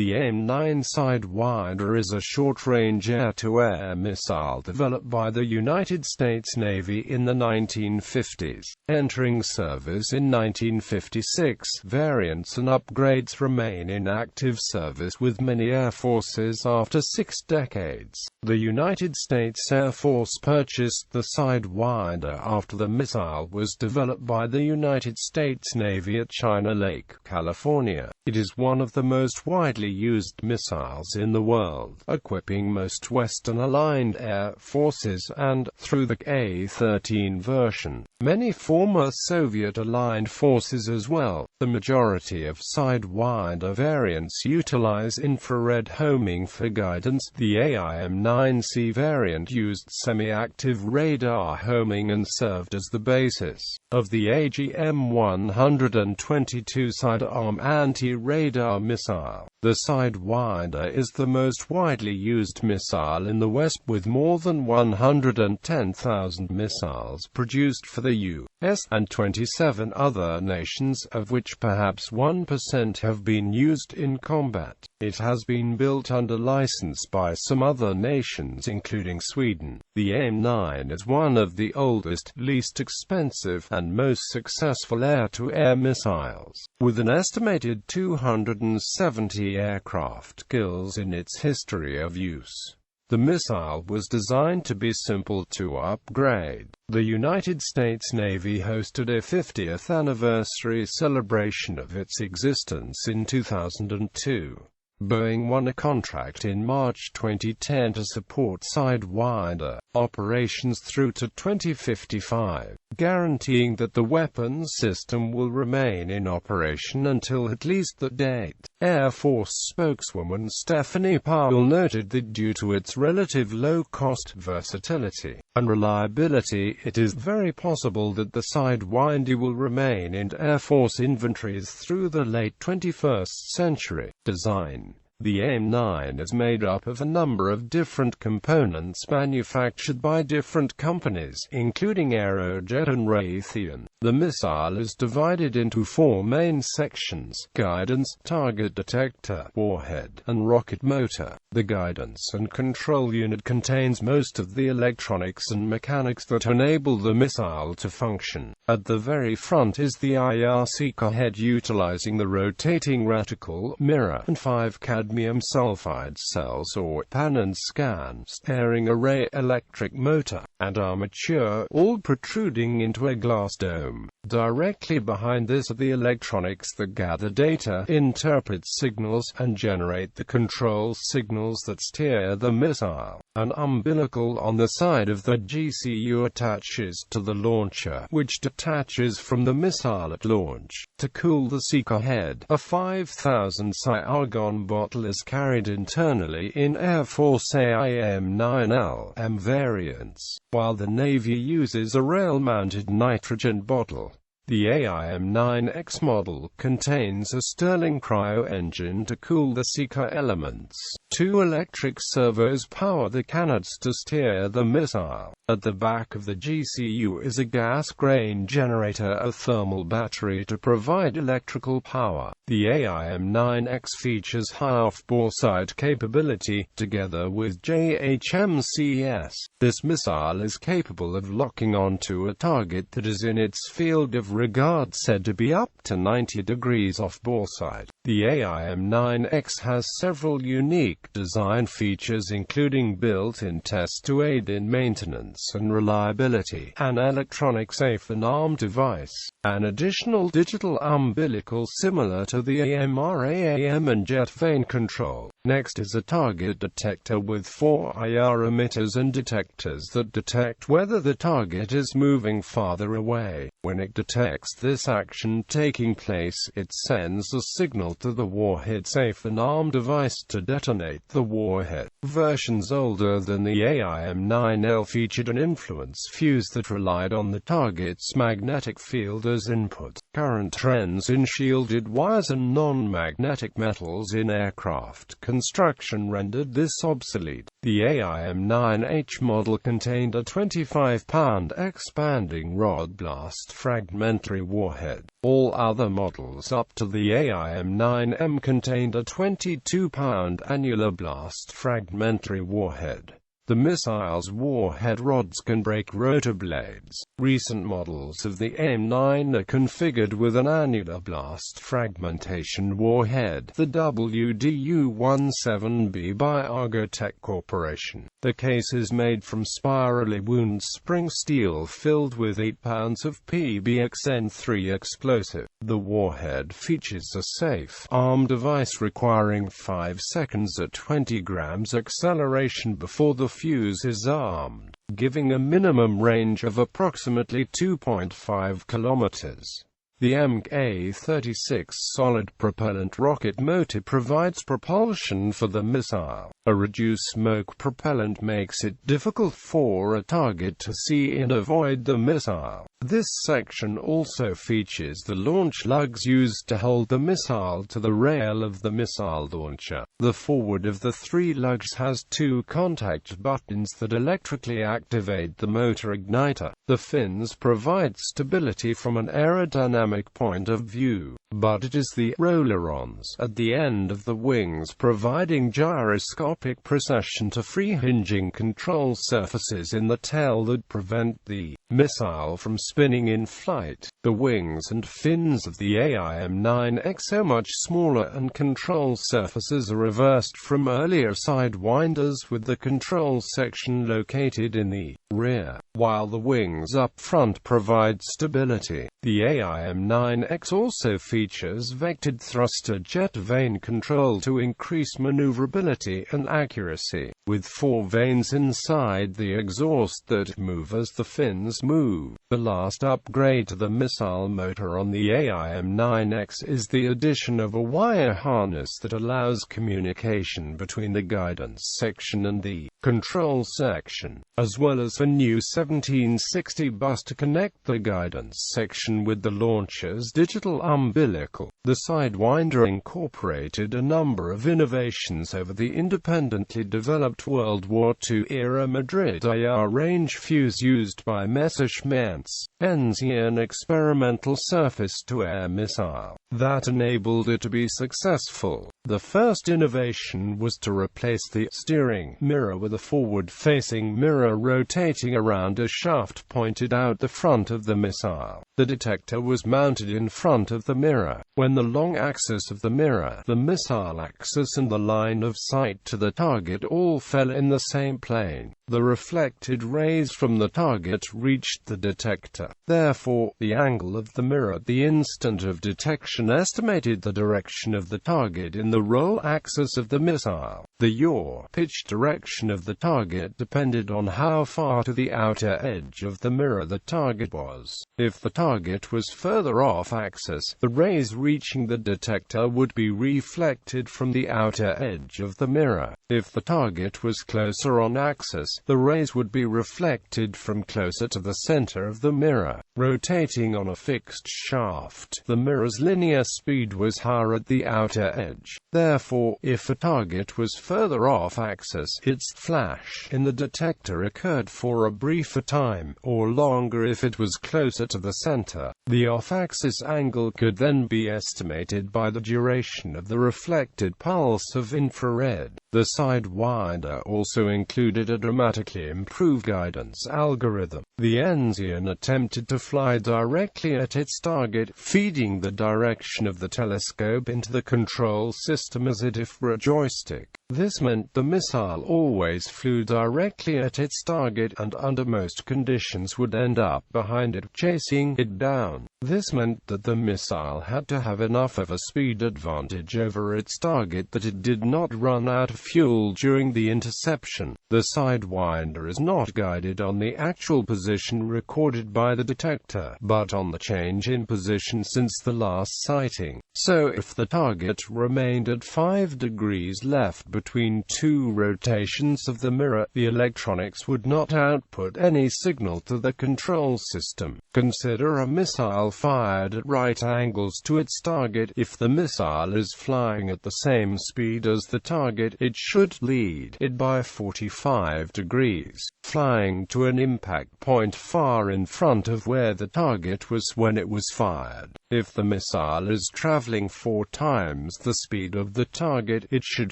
The AIM-9 Sidewinder is a short-range air-to-air missile developed by the United States Navy in the 1950s, entering service in 1956. Variants and upgrades remain in active service with many air forces after 6 decades. The United States Air Force purchased the Sidewinder after the missile was developed by the United States Navy at China Lake, California. It is one of the most widely used missiles in the world, equipping most Western-aligned air forces and, through the A-13 version, many former Soviet-aligned forces as well. The majority of Sidewinder variants utilize infrared homing for guidance. The AIM-9C variant used semi-active radar homing and served as the basis of the AGM-122 sidearm anti-radar missile. The Sidewinder is the most widely used missile in the West, with more than 110,000 missiles produced for the U.S. and 27 other nations, of which perhaps 1% have been used in combat. It has been built under license by some other nations, including Sweden. The AIM-9 is one of the oldest, least expensive, and most successful air-to-air missiles, with an estimated 270 aircraft kills in its history of use. The missile was designed to be simple to upgrade. The United States Navy hosted a 50th anniversary celebration of its existence in 2002. Boeing won a contract in March 2010 to support Sidewinder operations through to 2055, guaranteeing that the weapons system will remain in operation until at least that date. Air Force spokeswoman Stephanie Powell noted that due to its relative low cost, versatility, and reliability, it is very possible that the Sidewinder will remain in Air Force inventories through the late 21st century. Design. The AIM-9 is made up of a number of different components manufactured by different companies, including Aerojet and Raytheon. The missile is divided into 4 main sections: guidance, target detector, warhead, and rocket motor. The guidance and control unit contains most of the electronics and mechanics that enable the missile to function. At the very front is the IR seeker head, utilizing the rotating reticle, mirror, and 5 cadmium sulfide cells or pan and scan steering array, electric motor, and armature, all protruding into a glass dome. Directly behind this are the electronics that gather data, interpret signals, and generate the control signals that steer the missile. An umbilical on the side of the GCU attaches to the launcher, which detaches from the missile at launch. To cool the seeker head, a 5,000 psi argon bottle is carried internally in Air Force AIM-9LM variants, while the Navy uses a rail-mounted nitrogen bottle. The AIM-9X model contains a Stirling cryo engine to cool the seeker elements. 2 electric servos power the cannons to steer the missile. At the back of the GCU is a gas grain generator, a thermal battery to provide electrical power. The AIM-9X features high off-bore sight capability, together with JHMCS. This missile is capable of locking onto a target that is in its field of regard, said to be up to 90 degrees off-bore sight. The AIM-9X has several unique design features, including built-in tests to aid in maintenance and reliability, an electronic safe and arm device, an additional digital umbilical similar to the AMRAAM, and jet vane control. Next is a target detector with 4 IR emitters and detectors that detect whether the target is moving farther away. When it detects this action taking place, it sends a signal to the warhead safe and arm device to detonate the warhead. Versions older than the AIM-9L featured an influence fuse that relied on the target's magnetic field as input. Current trends in shielded wires and non-magnetic metals in aircraft construction rendered this obsolete. The AIM-9H model contained a 25-pound expanding rod blast fragmentary warhead. All other models up to the AIM-9 AIM-9M contained a 22-pound annular blast fragmentary warhead. The missile's warhead rods can break rotor blades. Recent models of the AIM-9 are configured with an annular blast fragmentation warhead, the WDU-17B by Argotech Corporation. The case is made from spirally wound spring steel filled with 8 pounds of PBXN-3 explosive. The warhead features a safe, arm device requiring 5 seconds at 20 grams acceleration before the fuse is armed, giving a minimum range of approximately 2.5 kilometers. The MK-36 solid propellant rocket motor provides propulsion for the missile. A reduced smoke propellant makes it difficult for a target to see and avoid the missile. This section also features the launch lugs used to hold the missile to the rail of the missile launcher. The forward of the 3 lugs has 2 contact buttons that electrically activate the motor igniter. The fins provide stability from an aerodynamic point of view, but it is the rollerons at the end of the wings providing gyroscopic precession to free-hinging control surfaces in the tail that prevent the missile from spinning in flight. The wings and fins of the AIM-9X are much smaller and control surfaces are reversed from earlier Sidewinders, with the control section located in the rear, while the wings up front provide stability. The AIM-9X also features vectored thruster jet vane control to increase maneuverability and accuracy, with 4 vanes inside the exhaust that move as the fins move. The last upgrade to the missile motor on the AIM-9X is the addition of a wire harness that allows communication between the guidance section and the control section, as well as a new 1760 bus to connect the guidance section with the launcher's digital umbilical. The Sidewinder incorporated a number of innovations over the independently developed World War II-era Madrid IR range fuse used by Messerschmitt's Enzian experimental surface-to-air missile that enabled it to be successful. The first innovation was to replace the steering mirror with a forward-facing mirror rotating around a shaft pointed out the front of the missile. The detector was mounted in front of the mirror. When the long axis of the mirror, the missile axis and the line of sight to the target all fell in the same plane, the reflected rays from the target reached the detector. Therefore, the angle of the mirror at the instant of detection estimated the direction of the target in the roll axis of the missile. The yaw pitch direction of the target depended on how far to the outer edge of the mirror the target was. If the target was further off axis, the rays reaching the detector would be reflected from the outer edge of the mirror. If the target was closer on axis, the rays would be reflected from closer to the center of the mirror. Rotating on a fixed shaft, the mirror's linear speed was higher at the outer edge. Therefore, if a target was further off axis, its flash in the detector occurred for a briefer time, or longer if it was closer to the center. The off-axis angle could then be estimated by the duration of the reflected pulse of infrared. The Sidewinder also included a dramatically improved guidance algorithm. The Enzian attempted to fly directly at its target, feeding the direction of the telescope into the control system as if were a joystick. This meant the missile always flew directly at its target and under most conditions would end up behind it, chasing it down. This meant that the missile had to have enough of a speed advantage over its target that it did not run out of fuel during the interception. The Sidewinder is not guided on the actual position recorded by the detector, but on the change in position since the last sighting. So if the target remained at 5 degrees left between two rotations of the mirror, the electronics would not output any signal to the control system. Consider a missile fired at right angles to its target. If the missile is flying at the same speed as the target, it should lead it by 45 degrees, flying to an impact point far in front of where the target was when it was fired. If the missile is traveling 4 times the speed of the target, it should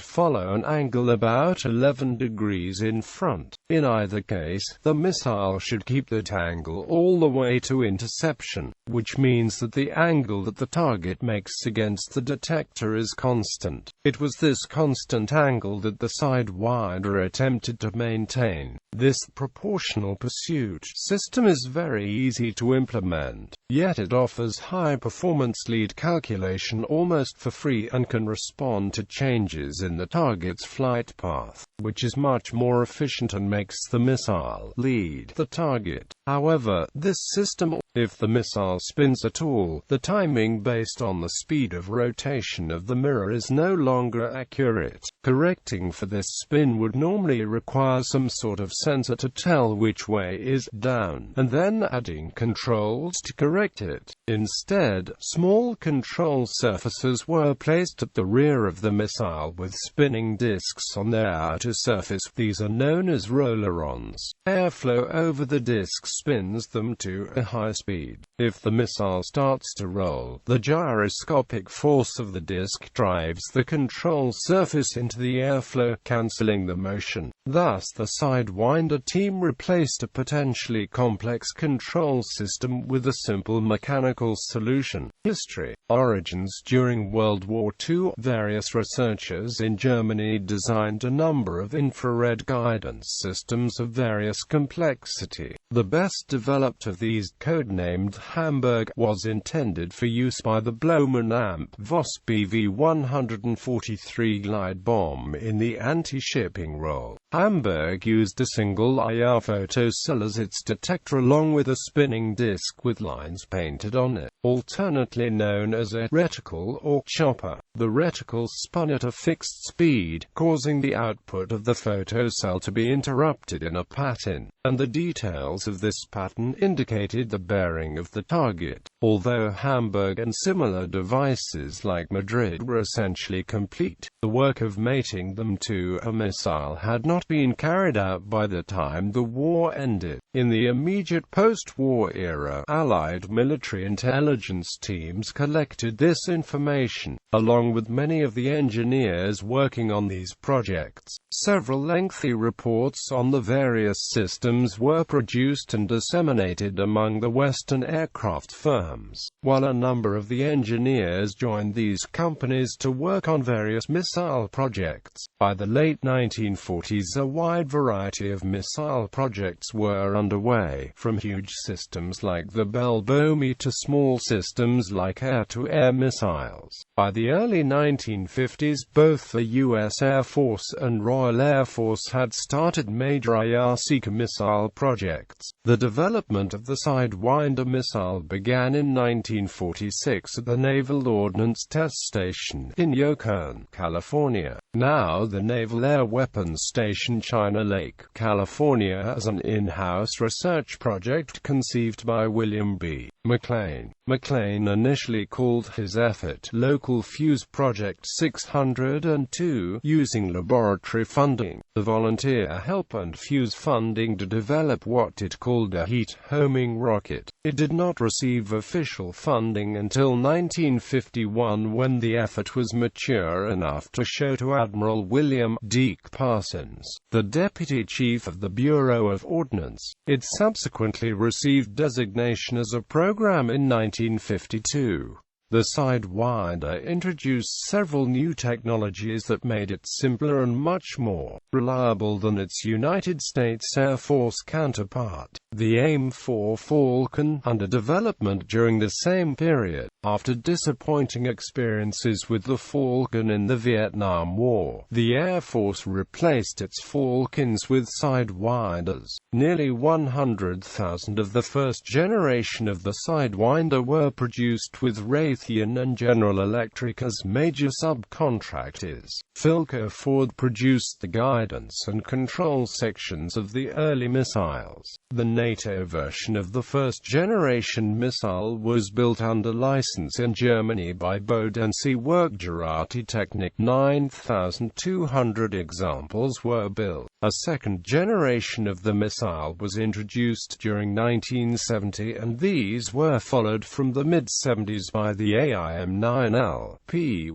follow an angle about 11 degrees in front. In either case, the missile should keep that angle all the way to interception, which means that the angle that the target makes against the detector is constant. It was this constant angle that the Sidewinder attempted to maintain. This proportional pursuit system is very easy to implement, yet it offers high-performance lead calculation almost for free and can respond to changes in the target's flight path, which is much more efficient and makes the missile lead the target. However, this system, if the missile spins at all, the timing based on the speed of rotation of the mirror is no longer accurate. Correcting for this spin would normally require some sort of sensor to tell which way is down, and then adding controls to correct it. Instead, small control surfaces were placed at the rear of the missile with spinning discs on their outer surface. These are known as rollerons. Airflow over the discs spins them to a high speed. If the missile starts to roll, the gyroscopic force of the disc drives the control surface into the airflow, cancelling the motion. Thus, the Sidewinder team replaced a potentially complex control system with a simple mechanical solution. History. Origins. During World War II, various researchers in Germany designed a number of infrared guidance systems of various complexity. The best developed of these, codenamed Hamburg, was intended for use by the Blohmen AMP Voss BV-143 glide bomb in the anti-shipping role. Hamburg used a single IR photocell as its detector along with a spinning disc with lines painted on it, alternately known as a reticle or chopper. The reticle spun at a fixed speed, causing the output of the photocell to be interrupted in a pattern, and the details of this pattern indicated the bearing of the target. Although Hamburg and similar devices like Madrid were essentially complete, the work of mating them to a missile had not been carried out by the time the war ended. In the immediate post-war era, Allied military intelligence teams collected this information, along with many of the engineers working on these projects. Several lengthy reports on the various systems were produced and disseminated among the Western aircraft firms, while a number of the engineers joined these companies to work on various missile projects. By the late 1940s, a wide variety of missile projects were underway, from huge systems like the Bell-Bomy to small systems like air-to-air missiles. By the early 1950s, both the U.S. Air Force and Royal Air Force had started major IR-seeker missile projects. The development of the Sidewinder missile began in 1946 at the Naval Ordnance Test Station in Yukon, California, now the Naval Air Weapons Station, China Lake, California, as an in-house research project conceived by William B. McLean. McLean initially called his effort Local Fuse Project 602, using laboratory funding, the volunteer help and fuse funding to develop what it called a heat-homing rocket. It did not receive official funding until 1951, when the effort was mature enough to show to Admiral William Deke Parsons, the Deputy Chief of the Bureau of Ordnance. It subsequently received designation as a program in 1952. The Sidewinder introduced several new technologies that made it simpler and much more reliable than its United States Air Force counterpart, the AIM-9 Falcon, under development during the same period. After disappointing experiences with the Falcon in the Vietnam War, the Air Force replaced its Falcons with Sidewinders. Nearly 100,000 of the first generation of the Sidewinder were produced with Wraith Raytheon and General Electric as major subcontractors. Fleske Ford produced the guidance and control sections of the early missiles. The NATO version of the first-generation missile was built under license in Germany by Bodense Werkgerate Technik. 9,200 examples were built. A second generation of the missile was introduced during 1970, and these were followed from the mid-70s by the AIM-9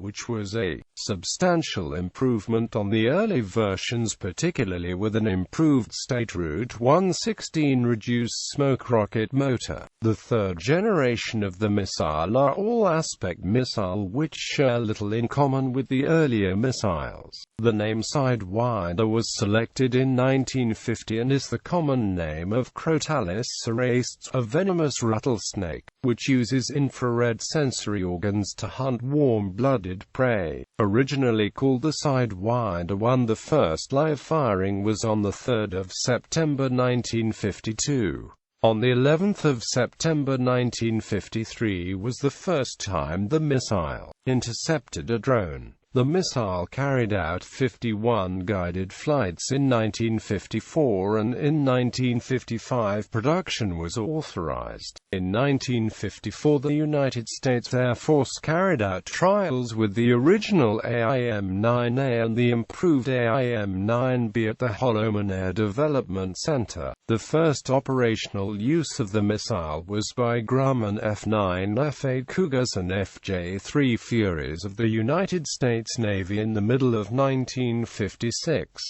which was a substantial improvement on the early versions, particularly with an improved State Route 116 reduced smoke rocket motor. The third generation of the missile are all-aspect missile, which share little in common with the earlier missiles. The name Sidewinder was selected in 1950 and is the common name of Crotalus ceraceus, a venomous rattlesnake, which uses infrared sensory organs to hunt warm-blooded prey. Originally called the Sidewinder 1, the first live firing was on the 3rd of September 1952. On the 11th of September 1953 was the first time the missile intercepted a drone. The missile carried out 51 guided flights in 1954, and in 1955 production was authorized. In 1954 the United States Air Force carried out trials with the original AIM-9A and the improved AIM-9B at the Holloman Air Development Center. The first operational use of the missile was by Grumman F-9, F-8 Cougars and FJ-3 Furies of the United States Navy in the middle of 1956.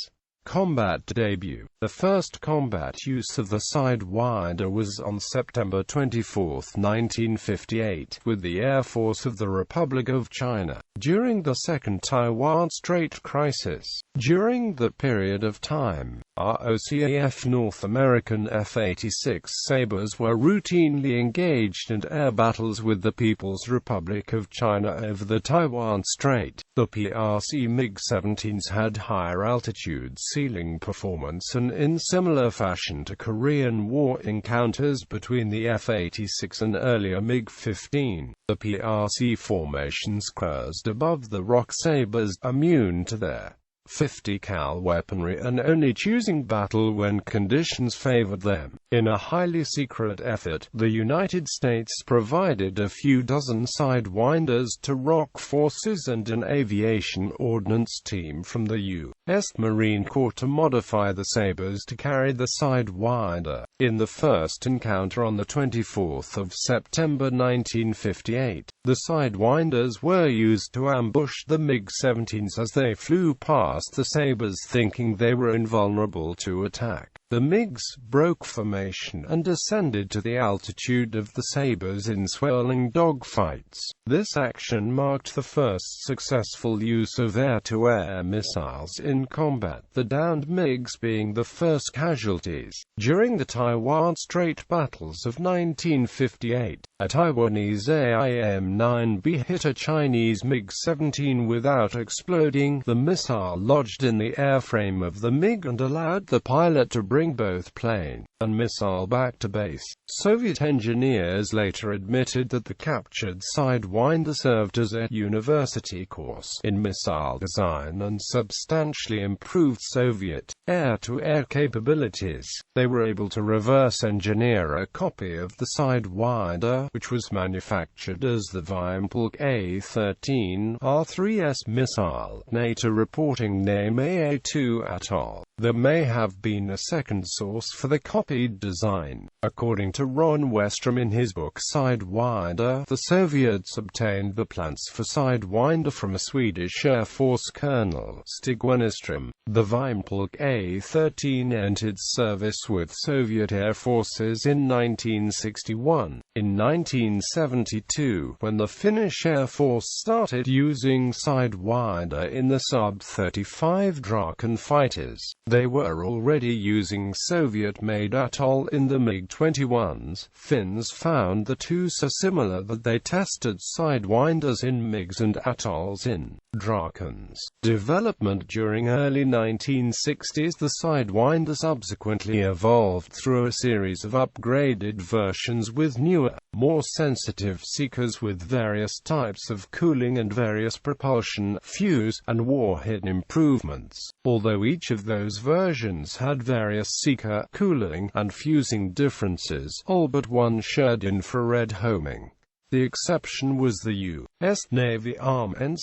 Combat debut. The first combat use of the Sidewinder was on September 24, 1958, with the Air Force of the Republic of China, during the Second Taiwan Strait crisis. During that period of time, ROCAF North American F-86 Sabres were routinely engaged in air battles with the People's Republic of China over the Taiwan Strait. The PRC MiG-17s had higher altitude ceiling performance, and in similar fashion to Korean War encounters between the F-86 and earlier MiG-15, the PRC formations cruised above the Rock Sabres, immune to their 50 cal weaponry and only choosing battle when conditions favored them. In a highly secret effort, the United States provided a few dozen Sidewinders to ROK forces and an aviation ordnance team from the U.S. Marine Corps to modify the Sabres to carry the Sidewinder. In the first encounter on the 24th of September 1958, the Sidewinders were used to ambush the MiG-17s as they flew past the Sabres, thinking they were invulnerable to attack. The MiGs broke formation and descended to the altitude of the Sabres in swirling dogfights. This action marked the first successful use of air-to-air missiles in combat, the downed MiGs being the first casualties. During the Taiwan Strait battles of 1958, a Taiwanese AIM-9B hit a Chinese MiG-17 without exploding. The missile lodged in the airframe of the MiG and allowed the pilot to bring both plane and missile back to base. Soviet engineers later admitted that the captured Sidewinder served as a university course in missile design and substantially improved Soviet air-to-air capabilities. They were able to reverse engineer a copy of the Sidewinder, which was manufactured as the Wimpelk A-13 R3S missile, NATO reporting name AA-2 Atoll. There may have been a second source for the copied design. According to Ron Westrom in his book Sidewinder, the Soviets obtained the plans for Sidewinder from a Swedish Air Force colonel, Stig Wennerström. The Wimpelk A-13 entered service with Soviet Air Forces in 1961. In 1972, when the Finnish Air Force started using Sidewinder in the Sub-35 Draken fighters, they were already using Soviet-made Atoll in the MiG-21s. Finns found the two so similar that they tested Sidewinders in MiGs and Atolls in Draken's development during early 1960s. The Sidewinder subsequently evolved through a series of upgraded versions with newer, more sensitive seekers with various types of cooling and various propulsion, fuse, and warhead improvements, although each of those versions had various seeker, cooling, and fusing differences. All but one shared infrared homing. The exception was the U.S. Navy AIM-9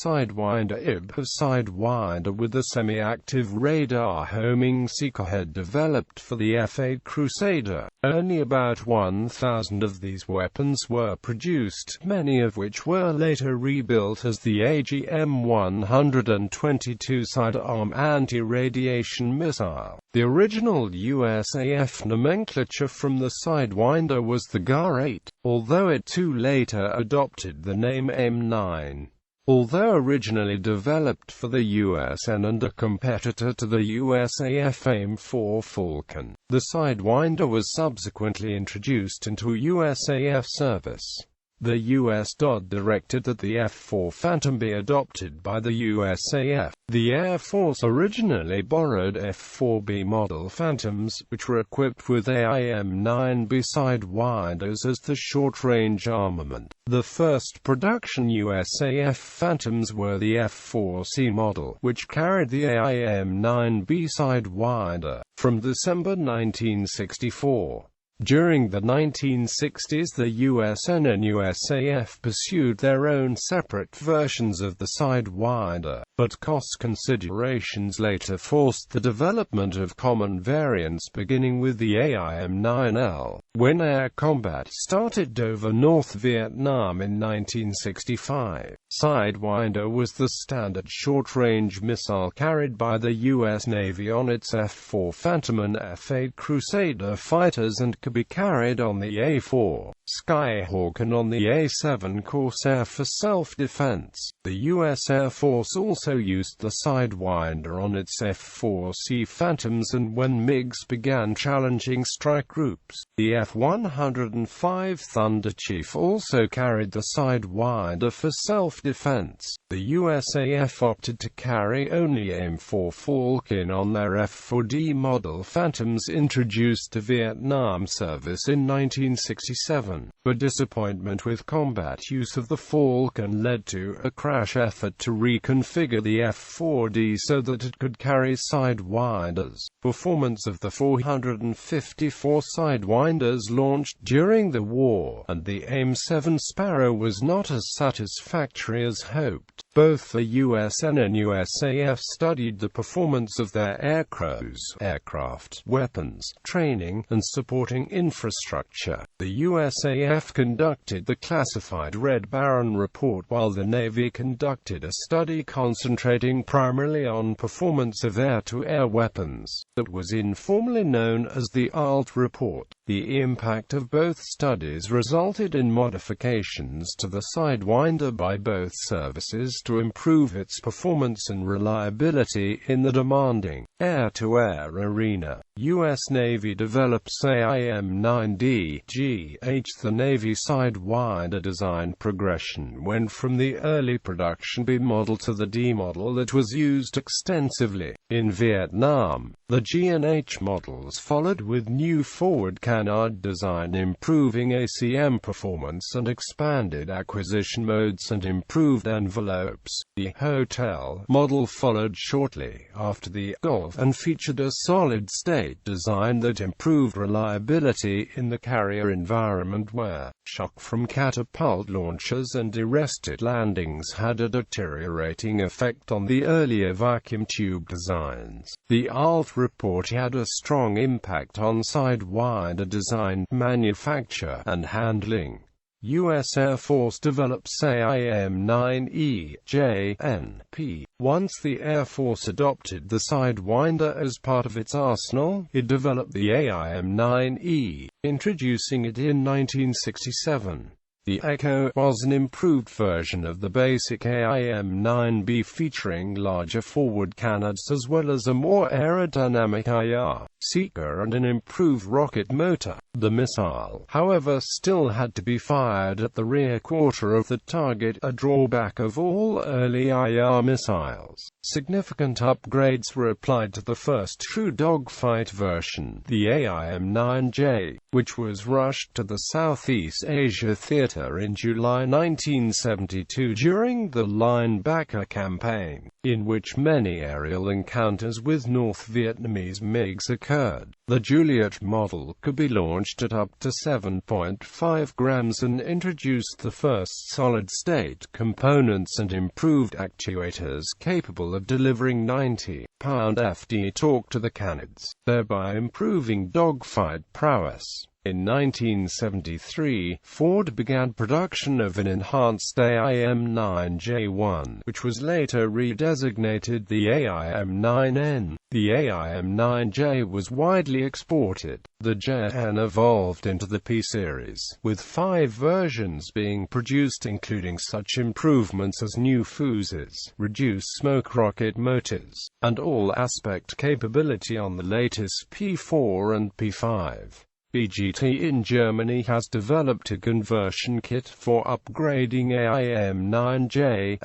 Sidewinder. A Sidewinder with a semi-active radar homing seeker head developed for the F-8 Crusader. Only about 1,000 of these weapons were produced, many of which were later rebuilt as the AIM-122 sidearm anti-radiation missile. The original USAF nomenclature from the Sidewinder was the GAR-8, although it too later adopted the name AIM-9. Although originally developed for the USN and a competitor to the USAF AIM-4 Falcon, the Sidewinder was subsequently introduced into USAF service. The U.S. directed that the F-4 Phantom be adopted by the USAF. The Air Force originally borrowed F-4B model Phantoms, which were equipped with AIM-9B Sidewinders as the short-range armament. The first production USAF Phantoms were the F-4C model, which carried the AIM-9B Sidewinder, from December 1964. During the 1960s, the USN and USAF pursued their own separate versions of the Sidewinder, but cost considerations later forced the development of common variants, beginning with the AIM-9L. When air combat started over North Vietnam in 1965, Sidewinder was the standard short-range missile carried by the U.S. Navy on its F-4 Phantom and F-8 Crusader fighters and could be carried on the A-4 Skyhawk and on the A-7 Corsair for self-defense. The U.S. Air Force also used the Sidewinder on its F-4C Phantoms, and when MiGs began challenging strike groups, the F-105 Thunderchief also carried the Sidewinder for self-defense. The USAF opted to carry only AIM-4 Falcon on their F-4D model Phantoms introduced to Vietnam service in 1967, but disappointment with combat use of the Falcon led to a crash effort to reconfigure the F-4D so that it could carry Sidewinders. Performance of the 454 Sidewinders launched during the war, and the AIM-7 Sparrow was not as satisfactory as hoped. Both the USN and USAF studied the performance of their aircraft, weapons, training, and supporting infrastructure. The USAF conducted the classified Red Baron report, while the Navy conducted a study concentrating primarily on performance of air-to-air weapons, that was informally known as the ALT report. The impact of both studies resulted in modifications to the Sidewinder by both services to improve its performance and reliability in the demanding air-to-air arena. U.S. Navy develops AIM-9D GH. The Navy Sidewinder design progression went from the early production B model to the D model that was used extensively in Vietnam. The G and H models followed with new forward canard design, improving ACM performance and expanded acquisition modes and improved envelopes. The Hotel model followed shortly after the Golf and featured a solid-state design that improved reliability in the carrier environment where shock from catapult launchers and arrested landings had a deteriorating effect on the earlier vacuum tube designs. The ALT report had a strong impact on Sidewinder design, manufacture, and handling. U.S. Air Force develops AIM-9E JNP. Once the Air Force adopted the Sidewinder as part of its arsenal, it developed the AIM-9E, introducing it in 1967. The Echo was an improved version of the basic AIM-9B, featuring larger forward canards as well as a more aerodynamic IR. seeker and an improved rocket motor. The missile, however, still had to be fired at the rear quarter of the target, a drawback of all early IR missiles. Significant upgrades were applied to the first true dogfight version, the AIM-9J, which was rushed to the Southeast Asia Theater in July 1972 during the Linebacker campaign, in which many aerial encounters with North Vietnamese MiGs occurred. The Juliet model could be launched at up to 7.5 grams and introduced the first solid-state components and improved actuators capable of delivering 90-pound FD torque to the cannons, thereby improving dogfight prowess. In 1973, Ford began production of an enhanced AIM-9J1, which was later redesignated the AIM-9N. The AIM-9J was widely exported. The JN evolved into the P-series, with 5 versions being produced including such improvements as new fuses, reduced smoke rocket motors, and all-aspect capability on the latest P4 and P5. BGT in Germany has developed a conversion kit for upgrading AIM-9J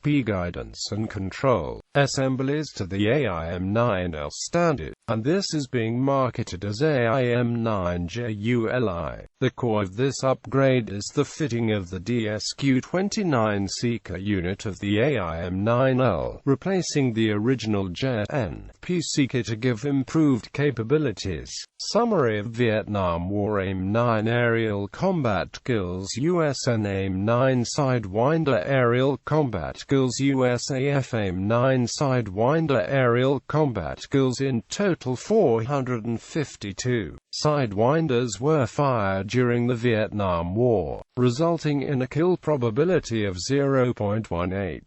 P guidance and control assemblies to the AIM-9L standard, and this is being marketed as AIM-9J-ULI. The core of this upgrade is the fitting of the DSQ-29 seeker unit of the AIM-9L, replacing the original JN-P seeker to give improved capabilities. Summary of Vietnam War AIM-9 Aerial Combat Skills USN AIM-9 Sidewinder Aerial Combat Skills USAF AIM-9 Sidewinder Aerial Combat Skills. In total 452 Sidewinders were fired during the Vietnam War, resulting in a kill probability of 0.18.